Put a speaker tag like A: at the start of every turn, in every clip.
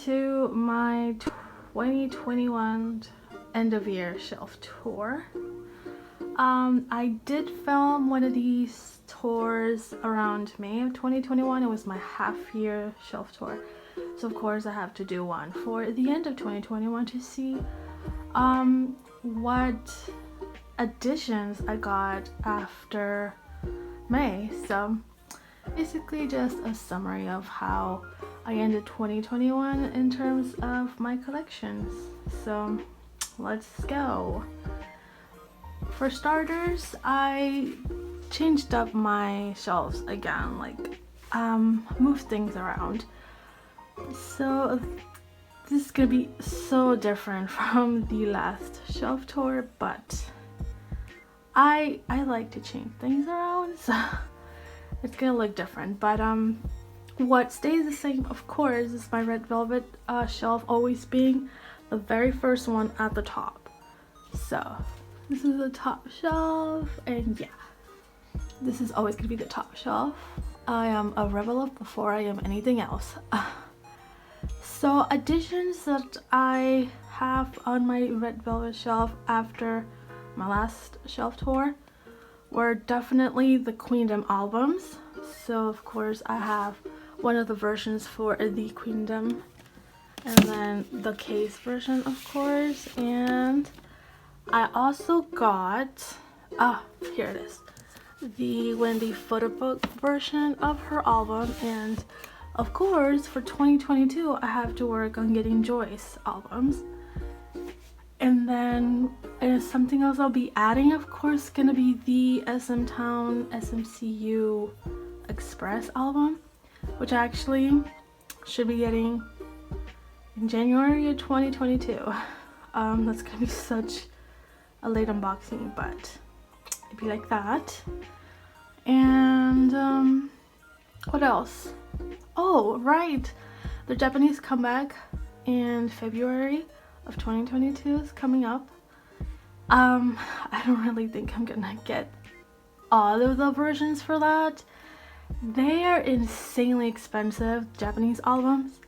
A: to my 2021 end of year shelf tour. I did film one of these tours around May of 2021. It was my half-year shelf tour, so of course I have to do one for the end of 2021 to see what additions I got after May. So basically just a summary of how I ended 2021 in terms of my collections. So let's go. For starters, I changed up my shelves again, like moved things around. So this is gonna be so different from the last shelf tour, but I like to change things around, so it's gonna look different. But what stays the same, of course, is my red velvet shelf always being the very first one at the top. So this is the top shelf, and yeah, this is always gonna be the top shelf. I am a rebel of before I am anything else. So additions that I have on my red velvet shelf after my last shelf tour were definitely the Queendom albums. So of course I have one of the versions for the Queendom, and then the case version, of course. And I also got here it is, the Wendy photo book version of her album. And of course for 2022 I have to work on getting Joyce albums. And then something else I'll be adding, of course, gonna be the SM Town SMCU Express album, which I actually should be getting in January of 2022. That's gonna be such a late unboxing, but it'd be like that. And what else? Oh right, the Japanese comeback in February of 2022 is coming up. I don't really think I'm gonna get all of the versions for that. They are insanely expensive, Japanese albums.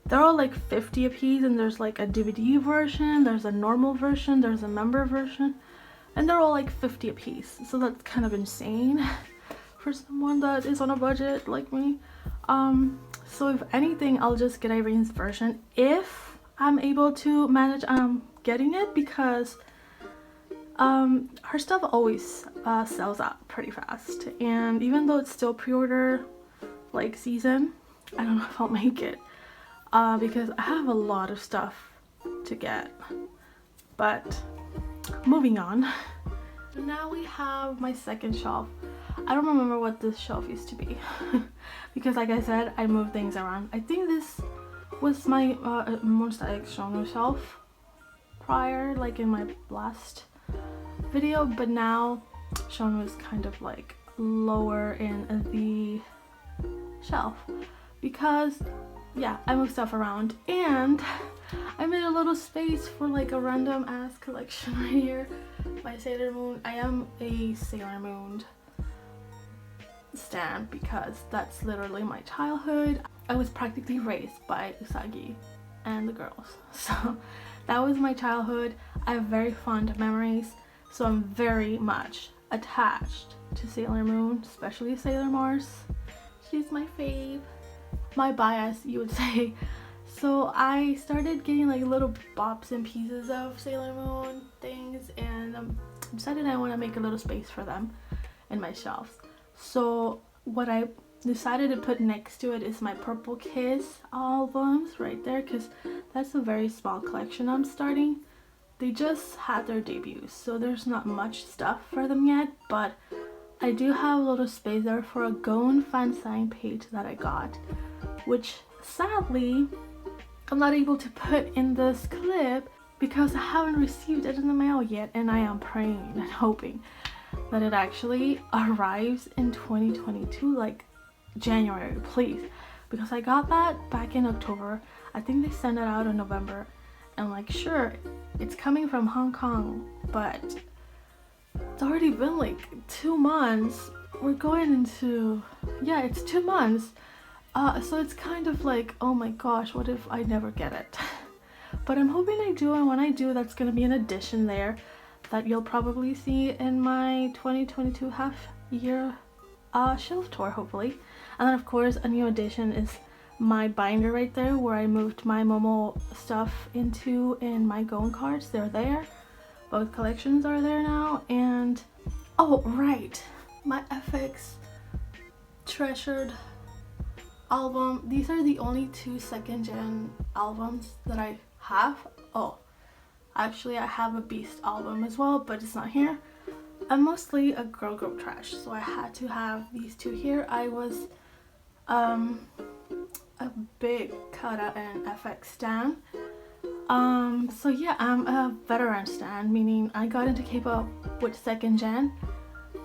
A: They're all like 50 a piece, and there's like a DVD version, there's a normal version, there's a member version, and they're all like 50 a piece. So that's kind of insane for someone that is on a budget like me. So if anything, I'll just get Irene's version if I'm able to manage getting it, because her stuff always sells out pretty fast, and even though it's still pre-order like season, I don't know if I'll make it because I have a lot of stuff to get. But moving on, now we have my second shelf. I don't remember what this shelf used to be because like I said, I moved things around. I think this was my Monsta X Shonu shelf prior, like in my last video, but now Shonu is kind of like lower in the shelf because yeah, I moved stuff around, and I made a little space for like a random ass collection right here by Sailor Moon. I am a Sailor Moon stan because that's literally my childhood. I was practically raised by Usagi and the girls, so that was my childhood. I have very fond memories, so I'm very much attached to Sailor Moon, especially Sailor Mars. She's my fave, my bias, you would say. So I started getting like little bops and pieces of Sailor Moon things, and decided I want to make a little space for them in my shelves. So what I decided to put next to it is my Purple Kiss albums right there, because that's a very small collection I'm starting. They just had their debuts, so there's not much stuff for them yet, but I do have a little space there for a Gon fan sign page that I got, which sadly I'm not able to put in this clip because I haven't received it in the mail yet, and I am praying and hoping that it actually arrives in 2022, like January, please, because I got that back in October. I think they sent it out in November, and like, sure, it's coming from Hong Kong, but it's already been like 2 months. We're going into, yeah, it's 2 months, So it's kind of like, oh my gosh, what if I never get it? But I'm hoping I do, and when I do, that's gonna be an addition there that you'll probably see in my 2022 half year shelf tour, hopefully. And then of course a new addition is my binder right there, where I moved my Momo stuff into in my Gon cards. They're there. Both collections are there now. And oh right, my FX treasured album. These are the only 2 second gen albums that I have. Oh, actually I have a Beast album as well, but it's not here. I'm mostly a girl group trash, so I had to have these 2 here. I was a big Kara and FX stan. So yeah, I'm a veteran stan, meaning I got into K-pop with 2nd gen.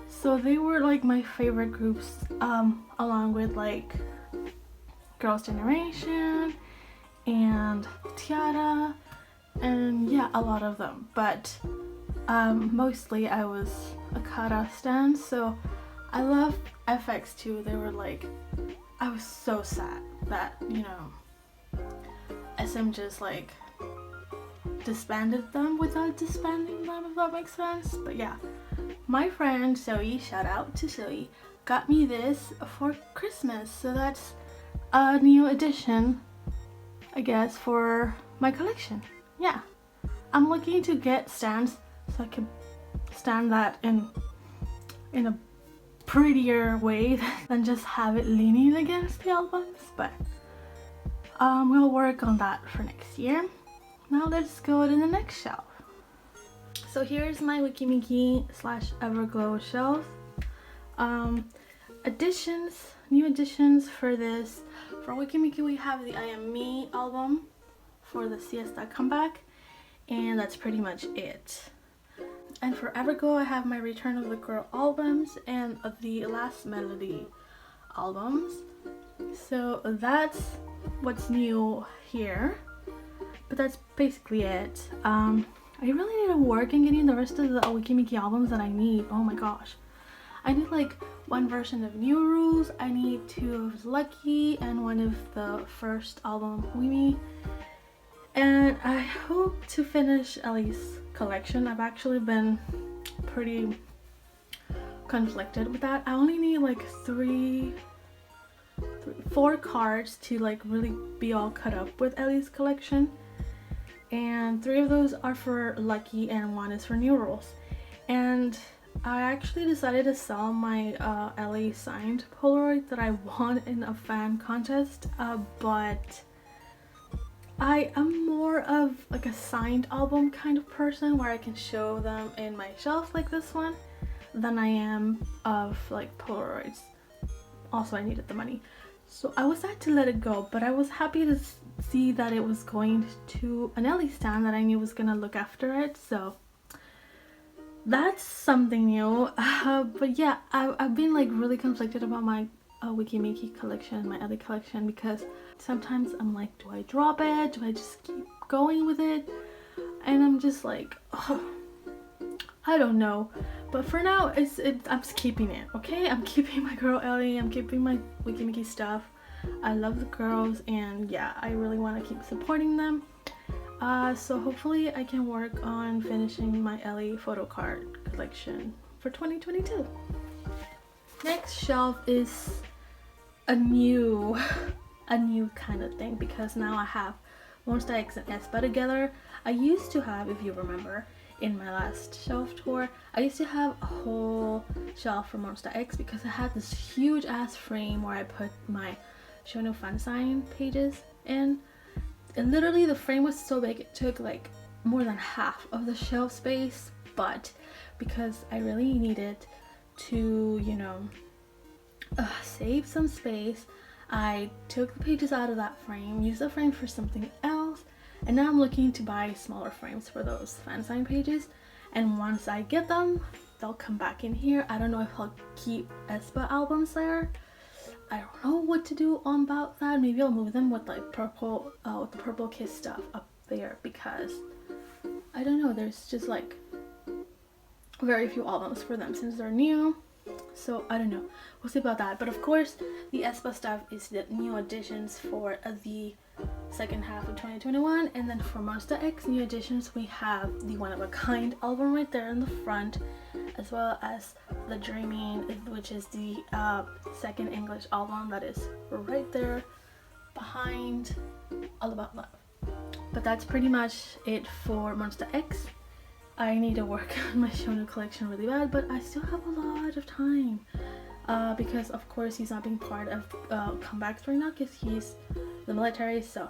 A: So they were like my favorite groups, along with like Girls' Generation and Tiara, and yeah, a lot of them. But mostly I was a Kara stan, so I love FX too. They were like, I was so sad that, you know, SM just like disbanded them without disbanding them, if that makes sense. But yeah, my friend Zoe, shout out to Zoe, got me this for Christmas, so that's a new addition, I guess, for my collection. Yeah, I'm looking to get stands so I can stand that in a prettier way than just have it leaning against the albums, but we'll work on that for next year. Now let's go to the next shelf. So here's my Wikimiki / Everglow shelf. Additions, new additions for this. For Wikimiki we have the I Am Me album for the Siesta comeback, and that's pretty much it. And for Everglow I have my Return of the Girl albums and the Last Melody albums. So that's what's new here, but that's basically it. I really need to work on getting the rest of the Wikimiki albums that I need. Oh my gosh, I need like 1 version of New Rules, I need 2 of Lucky, and 1 of the first album Wimi. And I hope to finish Ellie's collection. I've actually been pretty conflicted with that. I only need like 4 cards to like really be all cut up with Ellie's collection, and 3 of those are for Lucky and 1 is for New Rules. And I actually decided to sell my Ellie signed Polaroid that I won in a fan contest, but I am more of like a signed album kind of person where I can show them in my shelf like this one than I am of like Polaroids. Also, I needed the money, so I was sad to let it go, but I was happy to see that it was going to an Ellie stand that I knew was gonna look after it, so that's something new. But yeah, I've been like really conflicted about my Wikimiki collection, my Ellie collection, because sometimes I'm like, do I drop it? Do I just keep going with it? And I'm just like, oh, I don't know. But for now, I'm just keeping it, okay? I'm keeping my girl Ellie, I'm keeping my Wikimiki stuff. I love the girls, and yeah, I really want to keep supporting them. So hopefully I can work on finishing my Ellie photo card collection for 2022. Next shelf is a new kind of thing, because now I have Monsta X and 𝙂𝙂 together. I used to have, if you remember, in my last shelf tour, I used to have a whole shelf for Monsta X because I had this huge ass frame where I put my Shono Fansign pages in. And literally the frame was so big it took like more than half of the shelf space, but because I really needed to, you know, save some space, I took the pages out of that frame, used the frame for something else, and now I'm looking to buy smaller frames for those fansign pages. And once I get them, they'll come back in here. I don't know if I'll keep 𝙂𝙂 albums there. I don't know what to do about that. Maybe I'll move them with like purple, with the Purple Kiss stuff up there, because I don't know, there's just like very few albums for them since they're new. So I don't know, we'll see about that. But of course the aespa stuff is the new additions for the second half of 2021. And then for Monsta X new additions, we have the One of a Kind album right there in the front, as well as the Dreaming, which is the second English album that is right there behind All About Love. But that's pretty much it for Monsta X. I need to work on my shoujo collection really bad, but I still have a lot of time because of course he's not being part of comebacks right now because he's the military, so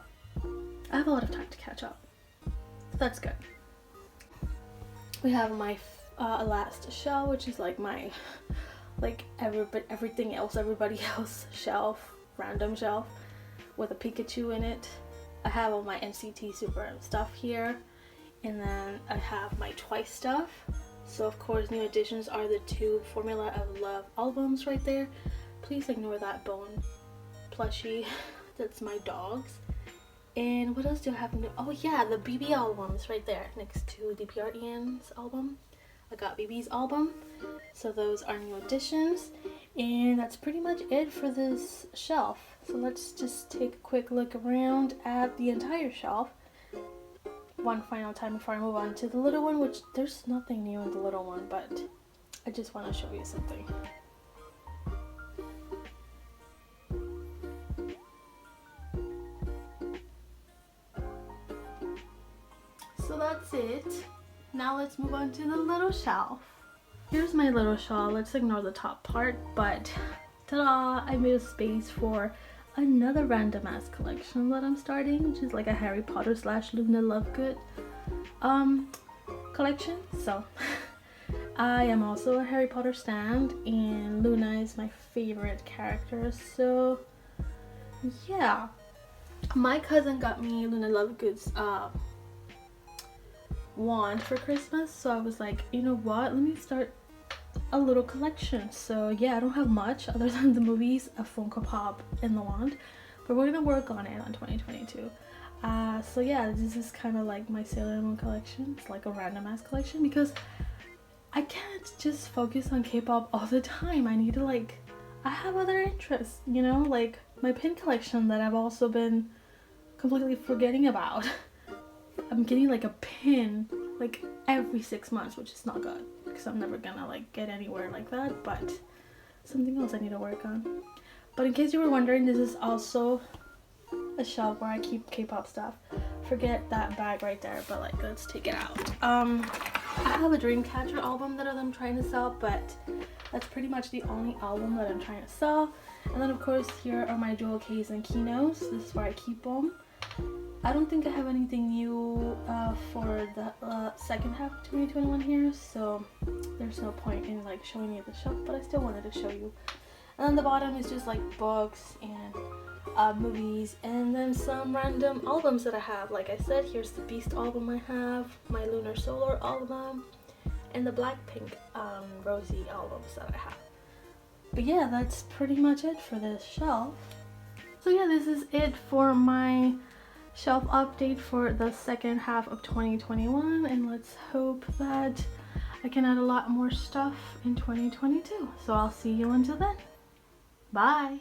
A: I have a lot of time to catch up. So that's good. We have my last shelf, which is like my everything else, everybody else shelf, random shelf with a Pikachu in it. I have all my NCT Super stuff here, and then I have my Twice stuff. So of course new additions are the two Formula of Love albums right there. Please ignore that bone plushie. That's my dogs. And what else do I have new? Oh yeah, the BB albums right there next to the PREN's album. I got BB's album, so those are new additions. And that's pretty much it for this shelf. So let's just take a quick look around at the entire shelf one final time before I move on to the little one, which there's nothing new in the little one, but I just want to show you something. So that's it. Now let's move on to the little shelf. Here's my little shelf. Let's ignore the top part, but ta-da! I made a space for another random ass collection that I'm starting, which is like a Harry Potter / Luna Lovegood collection. So I am also a Harry Potter stan, and Luna is my favorite character. So yeah, my cousin got me Luna Lovegood's wand for Christmas, so I was like, you know what, let me start a little collection. So yeah, I don't have much other than the movies, a Funko Pop, and the wand, but we're gonna work on it on 2022. So yeah, this is kind of like my Sailor Moon collection. It's like a random ass collection because I can't just focus on K-pop all the time. I need to I have other interests, you know, like my pin collection that I've also been completely forgetting about. I'm getting like a pin like every 6 months, which is not good because I'm never gonna get anywhere like that, but something else I need to work on. But in case you were wondering, this is also a shelf where I keep K-pop stuff. Forget that bag right there, but let's take it out. I have a Dreamcatcher album that I'm trying to sell, but that's pretty much the only album that I'm trying to sell. And then of course here are my jewel case and keynotes. This is where I keep them. I don't think I have anything new for the second half of 2021 here, so there's no point in showing you the shelf, but I still wanted to show you. And then the bottom is just books and movies, and then some random albums that I have. Like I said, here's the Beast album I have, my Lunar Solar album, and the Blackpink Rosie albums that I have. But yeah, that's pretty much it for this shelf. So yeah, this is it for my shelf update for the second half of 2021, and let's hope that I can add a lot more stuff in 2022. So I'll see you until then. Bye!